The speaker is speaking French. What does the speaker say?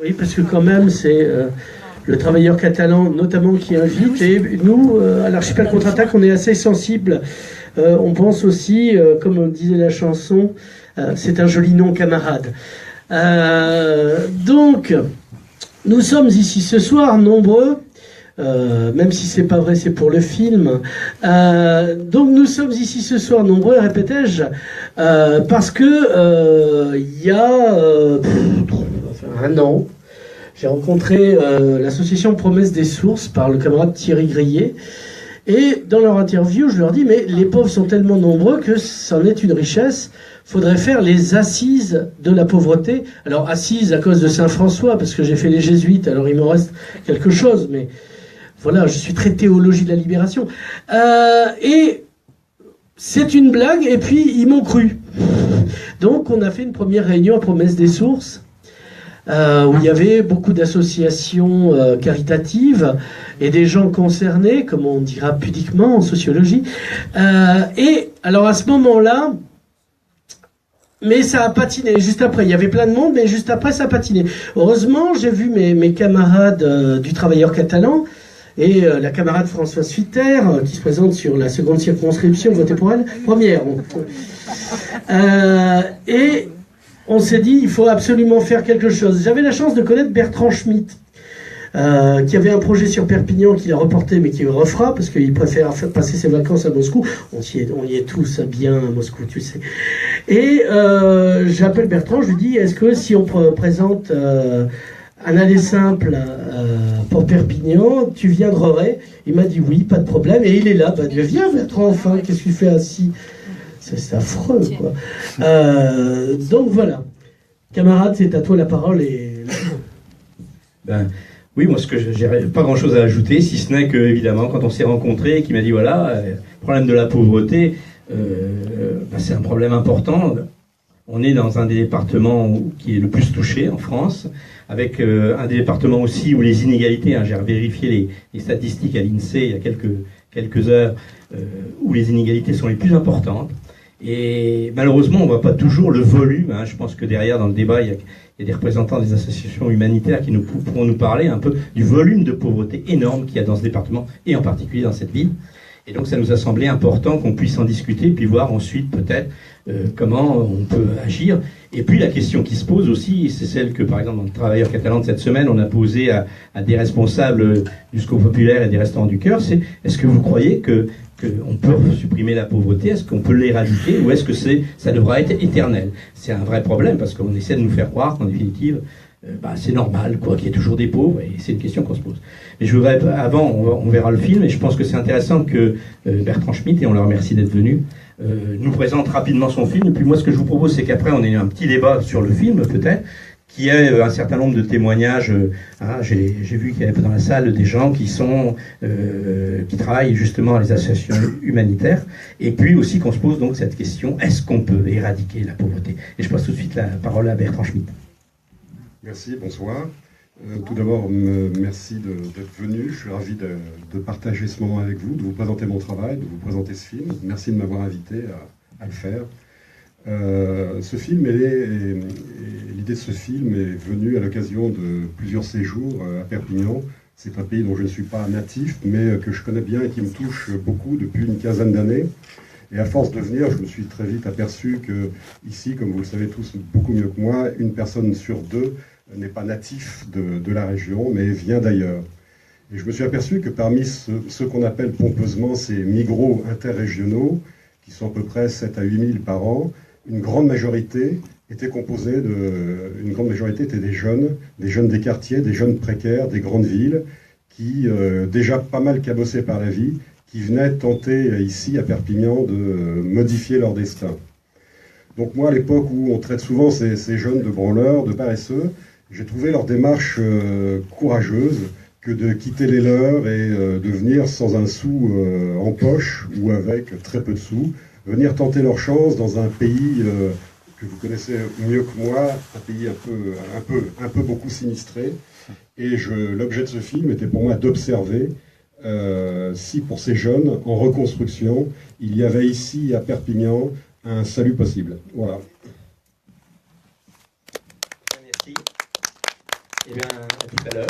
Oui, parce que quand même, c'est le travailleur catalan, notamment, qui invite. Et nous, à l'Archipel Contre-Attaque, on est assez sensible. On pense aussi, comme disait la chanson, c'est un joli nom, camarade. Donc, nous sommes ici ce soir, nombreux. Même si c'est pas vrai, c'est pour le film. Donc nous sommes ici ce soir nombreux, répétais-je, parce que il y a un an, j'ai rencontré l'association Promesse des Sources par le camarade Thierry Grillet. Et dans leur interview, je leur dis, mais les pauvres sont tellement nombreux que c'en est une richesse. Faudrait faire les assises de la pauvreté. Alors assises à cause de Saint-François, parce que j'ai fait les jésuites, alors il me reste quelque chose, mais voilà, je suis très théologie de la libération. Et c'est une blague, et puis ils m'ont cru. Donc on a fait une première réunion à Promesse des Sources, où il y avait beaucoup d'associations caritatives et des gens concernés, comme on dira pudiquement en sociologie. Et alors à ce moment-là, mais ça a patiné juste après. Il y avait plein de monde, mais juste après ça a patiné. Heureusement, j'ai vu mes camarades du travailleur catalan et la camarade Françoise Fitter, qui se présente sur la seconde circonscription, votez pour elle, première. Et on s'est dit, il faut absolument faire quelque chose. J'avais la chance de connaître Bertrand Schmitt, qui avait un projet sur Perpignan qu'il a reporté, mais qui le refera, parce qu'il préfère passer ses vacances à Moscou. On y est tous bien à Moscou, tu sais. Et j'appelle Bertrand, je lui dis, est-ce que si on présente un aller simple pour Perpignan, tu viendrais? Il m'a dit oui, pas de problème. Et il est là. Viens Bertrand, enfin, qu'est-ce que tu fais assis? C'est affreux, quoi. Donc voilà. Camarade, c'est à toi la parole. Oui, moi, j'ai pas grand-chose à ajouter, si ce n'est que, évidemment, quand on s'est rencontrés, qu'il m'a dit, voilà, le problème de la pauvreté, c'est un problème important. On est dans un des départements qui est le plus touché en France, avec un des départements aussi où les inégalités, j'ai vérifié les statistiques à l'INSEE il y a quelques heures, où les inégalités sont les plus importantes. Et malheureusement, on ne voit pas toujours le volume. Je pense que derrière, dans le débat, il y a des représentants des associations humanitaires qui pourront nous parler un peu du volume de pauvreté énorme qu'il y a dans ce département, et en particulier dans cette ville. Et donc ça nous a semblé important qu'on puisse en discuter, puis voir ensuite peut-être comment on peut agir. Et puis la question qui se pose aussi, c'est celle que par exemple dans le Travailleur catalan de cette semaine, on a posée à des responsables du Secours populaire et des Restaurants du Cœur, c'est est-ce que vous croyez qu'on peut supprimer la pauvreté, est-ce qu'on peut l'éradiquer, ou est-ce que ça devra être éternel? C'est un vrai problème, parce qu'on essaie de nous faire croire qu'en définitive, c'est normal, qu'il y ait toujours des pauvres, et c'est une question qu'on se pose. Mais je voudrais, avant, on verra le film, et je pense que c'est intéressant que Bertrand Schmitt, et on le remercie d'être venu, nous présente rapidement son film. Et puis moi, ce que je vous propose, c'est qu'après, on ait un petit débat sur le film, peut-être, qui ait un certain nombre de témoignages. J'ai vu qu'il y avait dans la salle des gens qui travaillent justement à les associations humanitaires, et puis aussi qu'on se pose donc cette question, est-ce qu'on peut éradiquer la pauvreté? Et je passe tout de suite la parole à Bertrand Schmitt. Merci, bonsoir. Tout d'abord, merci d'être venu. Je suis ravi de partager ce moment avec vous, de vous présenter mon travail, de vous présenter ce film. Merci de m'avoir invité à le faire. Ce film, l'idée de ce film est venue à l'occasion de plusieurs séjours à Perpignan. C'est un pays dont je ne suis pas natif, mais que je connais bien et qui me touche beaucoup depuis une quinzaine d'années. Et à force de venir, je me suis très vite aperçu que ici, comme vous le savez tous beaucoup mieux que moi, une personne sur deux n'est pas natif de la région, mais vient d'ailleurs. Et je me suis aperçu que parmi ceux qu'on appelle pompeusement ces migros interrégionaux, qui sont à peu près 7 à 8 000 par an, une grande majorité était des jeunes des quartiers, des jeunes précaires, des grandes villes, qui, déjà pas mal cabossés par la vie, qui venaient tenter ici, à Perpignan, de modifier leur destin. Donc moi, à l'époque où on traite souvent ces jeunes de branleurs, de paresseux, j'ai trouvé leur démarche courageuse que de quitter les leurs et de venir sans un sou en poche ou avec très peu de sous, venir tenter leur chance dans un pays que vous connaissez mieux que moi, un pays un peu beaucoup sinistré. Et l'objet de ce film était pour moi d'observer si pour ces jeunes en reconstruction, il y avait ici à Perpignan un salut possible. Voilà. Merci. Eh bien, à tout à l'heure.